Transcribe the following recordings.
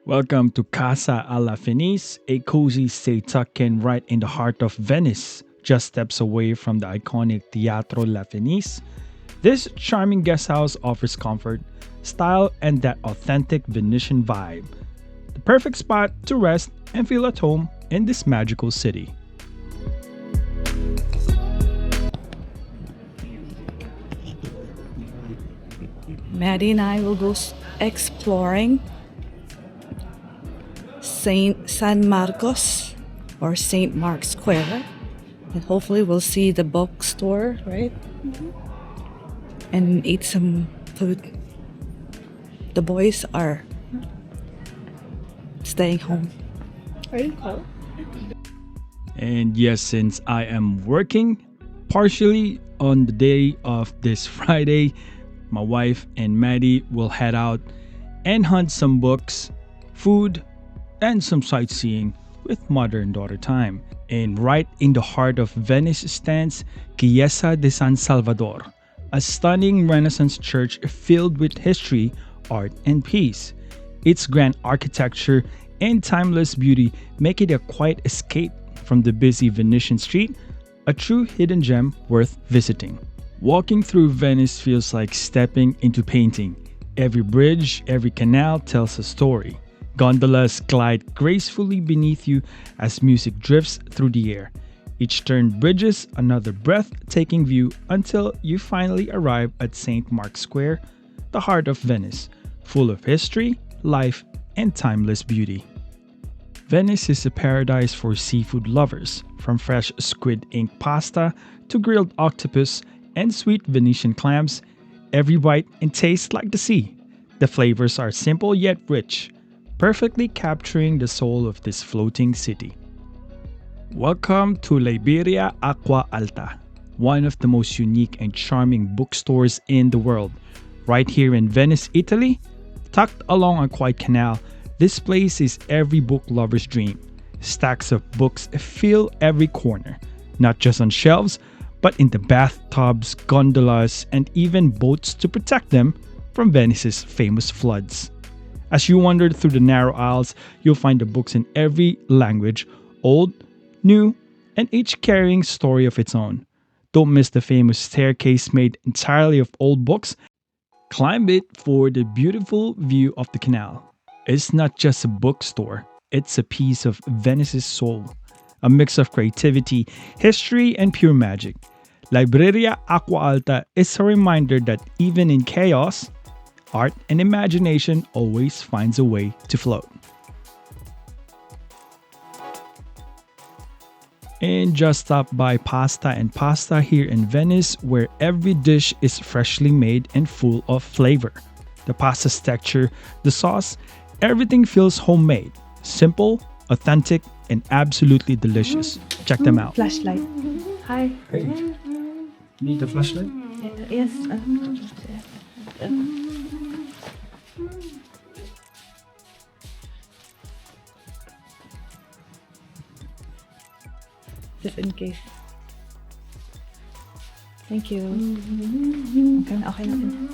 Welcome to Casa alla Fenice, a cozy stay tucked in right in the heart of Venice, just steps away from the iconic Teatro La Fenice. This charming guest house offers comfort, style, and that authentic Venetian vibe. The perfect spot to rest and feel at home in this magical city. Maddie and I will go exploring Saint San Marcos or Saint Mark's Square, and hopefully we'll see the bookstore, right? And eat some food. The boys are staying home. Are you cold? And yes, since I am working partially on the day of this Friday, my wife and Maddie will head out and hunt some books, food, and some sightseeing with mother and daughter time. And right in the heart of Venice stands Chiesa de San Salvador, a stunning Renaissance church filled with history, art, and peace. Its grand architecture and timeless beauty make it a quiet escape from the busy Venetian street, a true hidden gem worth visiting. Walking through Venice feels like stepping into painting. Every bridge, every canal tells a story. Gondolas glide gracefully beneath you as music drifts through the air. Each turn bridges another breathtaking view until you finally arrive at St. Mark's Square, the heart of Venice, full of history, life, and timeless beauty. Venice is a paradise for seafood lovers, from fresh squid ink pasta to grilled octopus and sweet Venetian clams. Every bite and tastes like the sea. The flavors are simple yet rich, perfectly capturing the soul of this floating city. Welcome to Liberia Acqua Alta, one of the most unique and charming bookstores in the world. Right here in Venice, Italy, tucked along a quiet canal, this place is every book lover's dream. Stacks of books fill every corner, not just on shelves, but in the bathtubs, gondolas, and even boats to protect them from Venice's famous floods. As you wander through the narrow aisles, you'll find the books in every language, old, new, and each carrying a story of its own. Don't miss the famous staircase made entirely of old books. Climb it for the beautiful view of the canal. It's not just a bookstore, it's a piece of Venice's soul. A mix of creativity, history, and pure magic. Libreria Acqua Alta is a reminder that even in chaos, art and imagination always finds a way to float. And just stop by Pasta and Pasta here in Venice, where every dish is freshly made and full of flavor. The pasta's texture, the sauce, everything feels homemade, simple, authentic, and absolutely delicious. Check them out. Flashlight. Hi. Hey, need a flashlight? Yes. Just in case. Thank you. Okay na.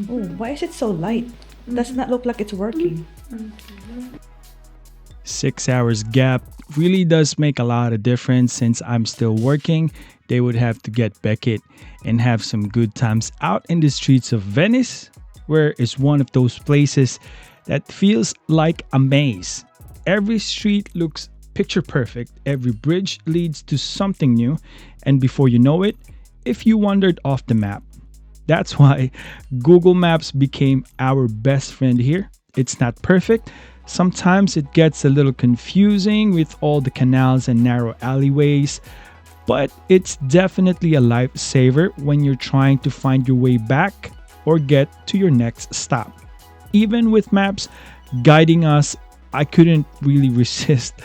Oh, why is it so light? Does not look like it's working. 6 hours gap really does make a lot of difference. Since I'm still working, they would have to get Beckett and have some good times out in the streets of Venice, where it's one of those places that feels like a maze. Every street looks picture perfect, every bridge leads to something new, and before you know it, if you wandered off the map. That's why Google Maps became our best friend here. It's not perfect. Sometimes it gets a little confusing with all the canals and narrow alleyways, but it's definitely a lifesaver when you're trying to find your way back or get to your next stop. Even with maps guiding us, I couldn't really resist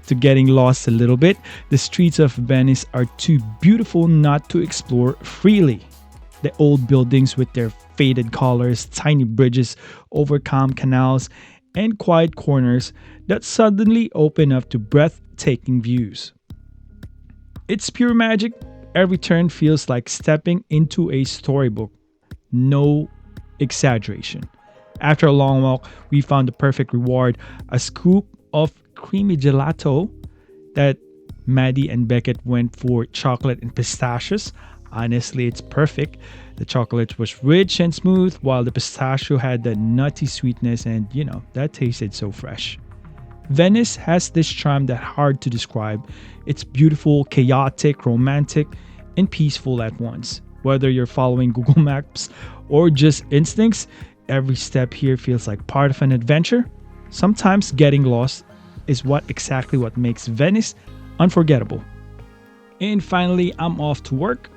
to getting lost a little bit. The streets of Venice are too beautiful not to explore freely. The old buildings with their faded colors, tiny bridges over calm canals, and quiet corners that suddenly open up to breathtaking views. It's pure magic. Every turn feels like stepping into a storybook. No exaggeration. After a long walk, we found the perfect reward, a scoop of creamy gelato that Maddie and Beckett went for chocolate and pistachios. Honestly, it's perfect. The chocolate was rich and smooth, while the pistachio had the nutty sweetness, and that tasted so fresh. Venice has this charm that's hard to describe. It's beautiful, chaotic, romantic, and peaceful at once. Whether you're following Google Maps or just instincts, every step here feels like part of an adventure. Sometimes getting lost is exactly what makes Venice unforgettable. And finally, I'm off to work.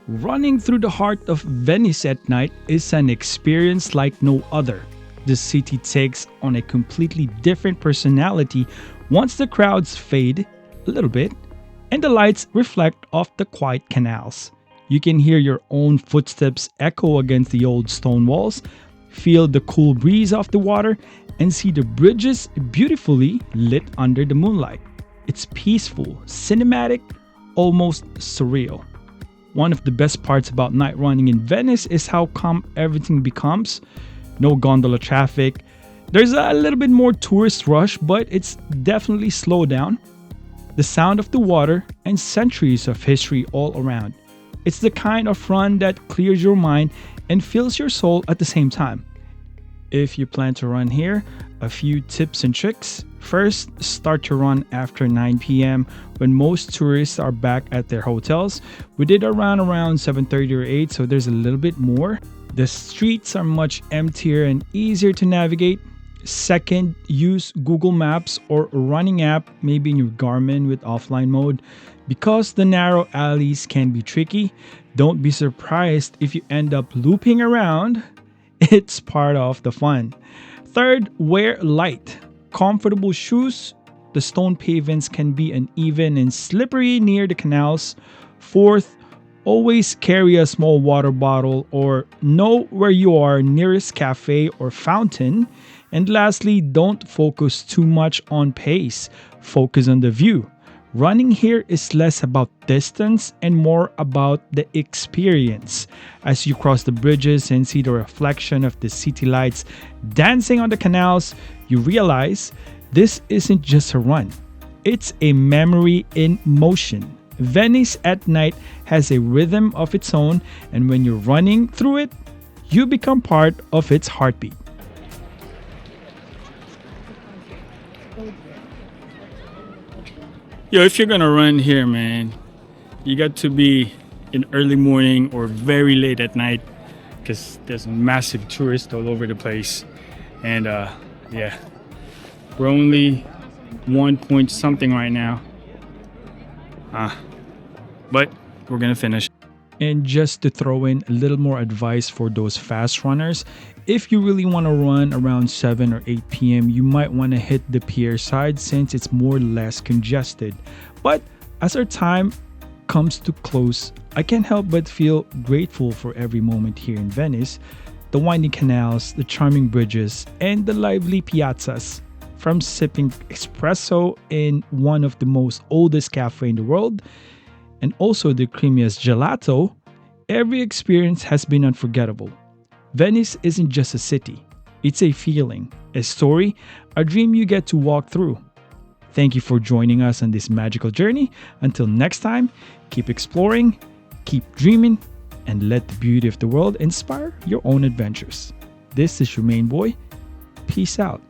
Running through the heart of Venice at night is an experience like no other. The city takes on a completely different personality once the crowds fade a little bit and the lights reflect off the quiet canals. You can hear your own footsteps echo against the old stone walls, feel the cool breeze of the water, and see the bridges beautifully lit under the moonlight. It's peaceful, cinematic, almost surreal. One of the best parts about night running in Venice is how calm everything becomes. No gondola traffic. There's a little bit more tourist rush, but it's definitely slowed down. The sound of the water and centuries of history all around. It's the kind of run that clears your mind and fills your soul at the same time. If you plan to run here, a few tips and tricks. First, start your run after 9 p.m. when most tourists are back at their hotels. We did around 7:30 or 8, so there's a little bit more. The streets are much emptier and easier to navigate. Second, use Google Maps or a running app, maybe in your Garmin with offline mode. Because the narrow alleys can be tricky, don't be surprised if you end up looping around. It's part of the fun. Third, wear light, comfortable shoes. The stone pavements can be uneven and slippery near the canals. Fourth, always carry a small water bottle or know where you are nearest cafe or fountain. And lastly, don't focus too much on pace. Focus on the view. Running here is less about distance and more about the experience. As you cross the bridges and see the reflection of the city lights dancing on the canals, you realize this isn't just a run. It's a memory in motion. Venice at night has a rhythm of its own, and when you're running through it, you become part of its heartbeat. Yo, if you're gonna run here, man, you got to be in early morning or very late at night because there's massive tourists all over the place. And yeah, we're only 1 point something right now. But we're gonna finish. And just to throw in a little more advice for those fast runners, if you really want to run around 7 or 8 p.m., you might want to hit the pier side since it's more or less congested. But as our time comes to close, I can't help but feel grateful for every moment here in Venice. The winding canals, the charming bridges, and the lively piazzas. From sipping espresso in one of the most oldest cafe in the world, and also the creamiest gelato, every experience has been unforgettable. Venice isn't just a city, it's a feeling, a story, a dream you get to walk through. Thank you for joining us on this magical journey. Until next time, keep exploring, keep dreaming, and let the beauty of the world inspire your own adventures. This is your main boy. Peace out.